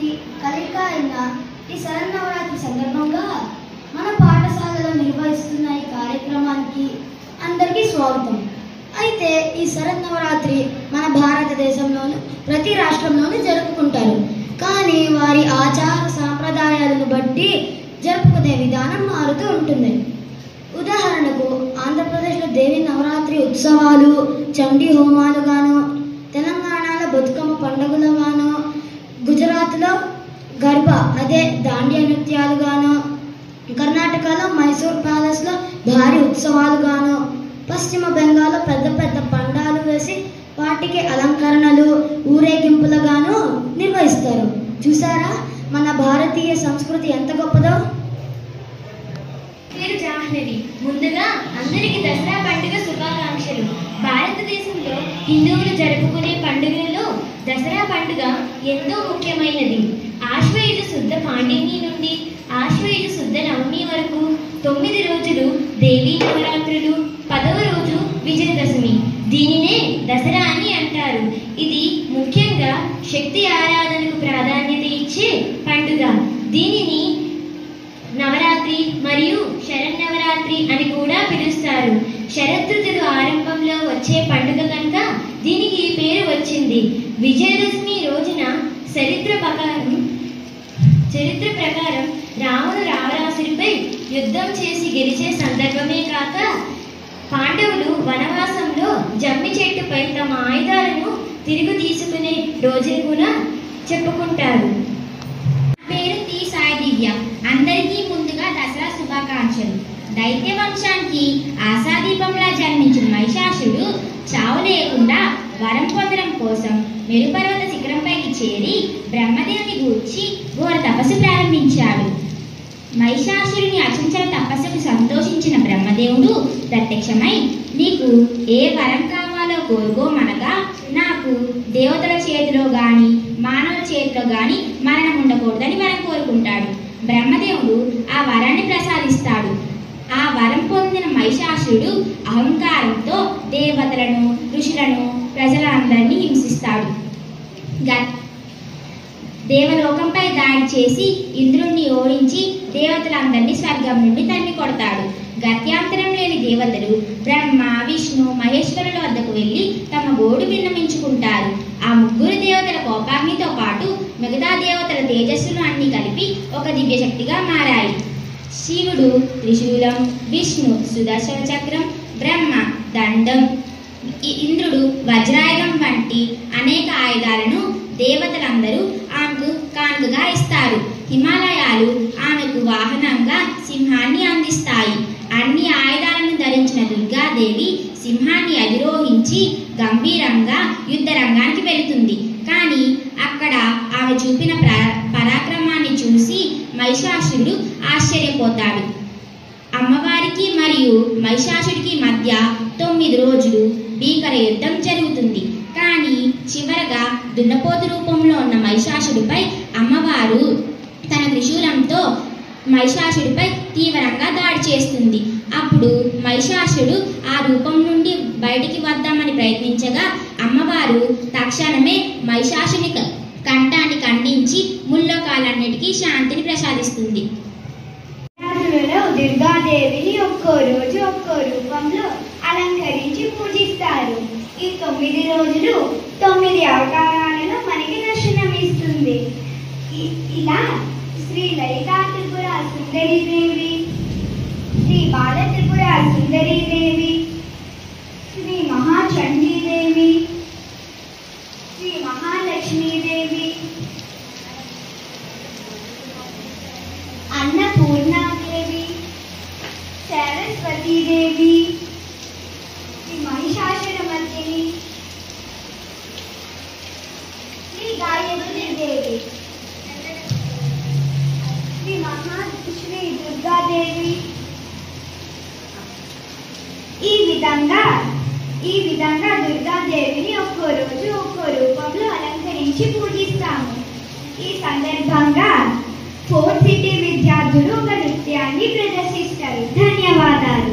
శక్తి కలయిక అయిన ఈ శరన్నవరాత్రి సందర్భంగా మన పాఠశాలలో నిర్వహిస్తున్న ఈ కార్యక్రమానికి అందరికీ స్వాగతం. అయితే ఈ శరన్నవరాత్రి మన భారతదేశంలోను ప్రతి రాష్ట్రంలోనూ జరుపుకుంటారు. కానీ వారి ఆచార సాంప్రదాయాలను బట్టి జరుపుకునే విధానం మారుతూ ఉంటుంది. ఉదాహరణకు ఆంధ్రప్రదేశ్లో దేవి నవరాత్రి ఉత్సవాలు చండీ హోమాలుగాను, తెలంగాణలో బతుకమ్మ పండుగలుగాను, గుజరాత్లో గర్బా అదే దాండియా నృత్యాలుగాను, కర్ణాటకలో మైసూర్ ప్యాలెస్లో భారీ ఉత్సవాలుగాను, పశ్చిమ బెంగాల్లో పెద్ద పెద్ద పండాలు వేసి వాటికి అలంకరణలు ఊరేగింపులుగాను నిర్వహిస్తారు. చూసారా మన భారతీయ సంస్కృతి ఎంత గొప్పదో. పేరు జాహ్నవి. ముందుగా అందరికీ దసరా పండుగ శుభాకాంక్షలు. భారతదేశంలో హిందువులు జరుపుకునే పండుగలలో దసరా పండుగ ఎంతో ముఖ్యమైనది. ఆశ్వయుజ శుద్ధ పాండిమి నుండి ఆశ్వయుజ శుద్ధ నవమి వరకు 9 రోజులు దేవీ నవరాత్రులు, 10వ రోజు విజయదశమి. దీనినే దసరా అని అంటారు. ఇది ముఖ్యంగా శక్తి ఆరాధనకు ప్రాధాన్యత ఇచ్చే పండుగ. దీనిని నవరాత్రి మరియు శరన్నవరాత్రి అని కూడా పిలుస్తారు. శరదృతులు ఆరంభంలో వచ్చే పండుగ కనుక దీనికి ఈ పేరు వచ్చింది. విజయదశమి రోజున చరిత్ర ప్రకారం రావణుడు రావణాసుడిపై యుద్ధం చేసి గెలిచే సందర్భమే కాక పాండవులు వనవాసంలో జమ్మి చెట్టుపై తమ ఆయుధాలను తిరిగి తీసుకునే రోజును కూడా చెప్పుకుంటారు. పేరు టి సాయి దివ్య. అందరికీ ముందుగా దసరా శుభాకాంక్షలు. దైత్య వంశానికి ఆశాదీపంలా జన్మించిన మహిషాసుడు చావు లేకుండా వరం పొందడం కోసం మెరుపర్వత శిఖరంపైకి చేరి బ్రహ్మదేవుని గూర్చి ఘోర తపస్సు ప్రారంభించాడు. మహిషాసురుని అచంచల తపస్సుకు సంతోషించిన బ్రహ్మదేవుడు ప్రత్యక్షమై, నీకు ఏ వరం కావాలో కోరుకోమనగా నాకు దేవతల చేతిలో గాని మానవుల చేతిలో గాని మరణం ఉండకూడదని వరం కోరుకుంటాడు. బ్రహ్మదేవుడు ఆ వరాన్ని ప్రసాదిస్తాడు. ఆ వరం పొందిన మహిషాసురుడు అహంకారంతో దేవతలను, ఋషులను, ప్రజలందరినీ హింసిస్తాడు. దేవలోకంపై దాడి చేసి ఇంద్రుణ్ణి ఓడించి దేవతలందరినీ స్వర్గం నుండి తరిమి కొడతాడు. గత్యాంతరం లేని దేవతలు బ్రహ్మ, విష్ణు, మహేశ్వరుల వద్దకు వెళ్లి తమ గోడు విన్నవించుకుంటారు. ఆ ముగ్గురు దేవతల కోపాగ్నితో పాటు మిగతా దేవతల తేజస్సులు అన్ని కలిపి ఒక దివ్యశక్తిగా మారాయి. శివుడు త్రిశూలం, విష్ణు సుదర్శన చక్రం, బ్రహ్మ దండం, ఇంద్రుడు వజ్రాయుధం వంటి అనేక ఆయుధాలను దేవతలందరూ ఆమెకు కానుకగా ఇస్తారు. హిమాలయాలు ఆమెకు వాహనంగా సింహాన్ని అందిస్తాయి. అన్ని ఆయుధాలను ధరించిన దుర్గాదేవి సింహాన్ని అధిరోహించి గంభీరంగా యుద్ధ రంగానికి వెళుతుంది. కానీ అక్కడ ఆమె చూపిన పరాక్రమాన్ని చూసి మహిషాసురుడు ఆశ్చర్యపోతాడు. అమ్మవారికి మరియు మహిషాసుడికి మధ్య 9 రోజులు భీకర యుద్ధం జరుగుతుంది. కానీ చివరగా దున్నపోతు రూపంలో ఉన్న మహిషాసుడిపై అమ్మవారు తన త్రిశూలంతో మహిషాసుడిపై తీవ్రంగా దాడి చేస్తుంది. అప్పుడు మహిషాసుడు ఆ రూపం నుండి బయటికి వద్దామని ప్రయత్నించగా అమ్మవారు తక్షణమే మహిషాసుని కంఠాన్ని ఖండించి ముల్లోకాలన్నిటికీ శాంతిని ప్రసాదిస్తుంది. దుర్గాదేవిని ఒక్కో రోజు ఒక్కో రూపంలో అలంకరించి పూజిస్తారు. ఈ 9 రోజులు 9 అవతారాలను మనకి దర్శనమిస్తుంది. ఇలా శ్రీ లలితా త్రిపుర సుందరీదేవి, శ్రీ బాల త్రిపుర సుందరీదేవి, శ్రీ మహాచండీదేవి, శ్రీ మహాలక్ష్మీదేవి, అన్నపూర్ణాదేవి, సరస్వతీదేవి, శ్రీ మహిషాసురమర్దిని, శ్రీ గాయత్రీ దేవి, శ్రీ దుర్గాదేవి. ఈ విధంగా దుర్గాదేవిని ఒక్కో రోజు ఒక్కో రూపంలో అలంకరించి పూజిస్తాము. ఈ సందర్భంగా 4th సిటీ విద్యార్థులు ఒక నృత్యాన్ని ప్రదర్శిస్తారు. ధన్యవాదాలు.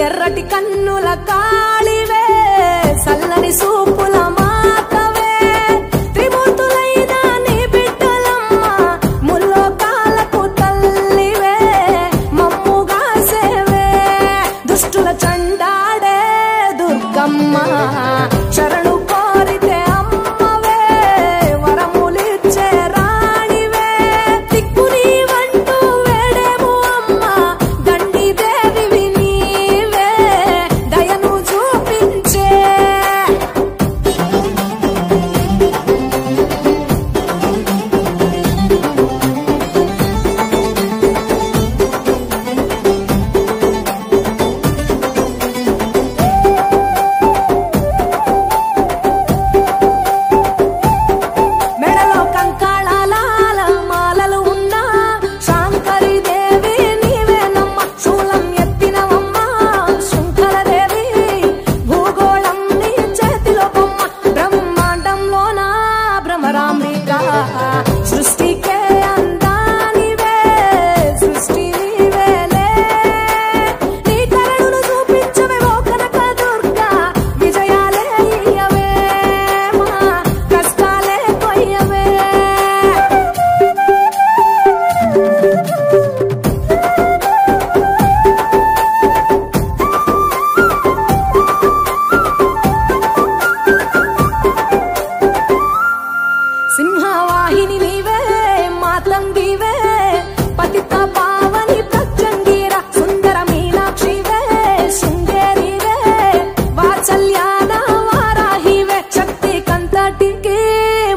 ఎర్రటి కన్నుల కాళివే సల్లని సూపుల మాతవే త్రిమూర్తులైన నీ బిడ్డలమ్మ ముల్లోకాలకు తల్లివే మమ్ముగా సేవే దుష్టుల చండాడే దుర్గమ్మ శరణు కోరితే అమ్మవే వరములిచ్చే రాణివే దిక్కుని వంటూ వేడేము అమ్మ దండి దేవివి నీవే దయను చూపించే మెడలో కంకాళాల మాలలు ఉన్నా శాంకరి దేవి నీవేనమ్మ శూలం ఎత్తినవమ్మ శృంఖలదేవి భూగోళం నీ చేతిలో బొమ్మ బ్రహ్మాండంలోన భ్రమరాంబిక సృష్టికే అందానివే సృష్టి నీవేలే నీ కరుణను చూపించవే ఓ కనక దుర్గా విజయాలే ఇయ్యవే మా కష్టాలే కొయ్యవే సింహవాహిని నీవే మాతంగివే పతిత పావని ప్రత్యంగిర సుందర మీనాక్షివే శృంగేరివే వాత్సల్యాన వారాహివే శక్తి కంతటికి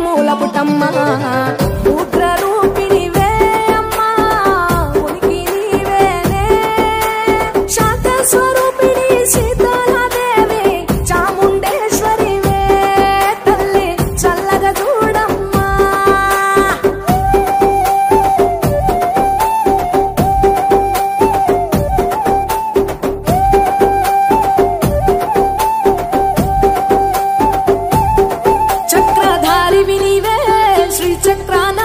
మూలపుటమ్మ ఉగ్ర రూపిణివే అమ్మా ఉనికి నీవేనే శాంత స్వరూపిణి సీతాదేవి చాముండేశ్వరివే తల్లి చల్లగా చూడమ్మా చక్రధారివి నీవే శ్రీ చక్రాన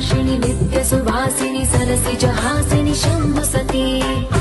भाषिणि नित्य सुवासिनि सरसिजहासिनि शम्भु सती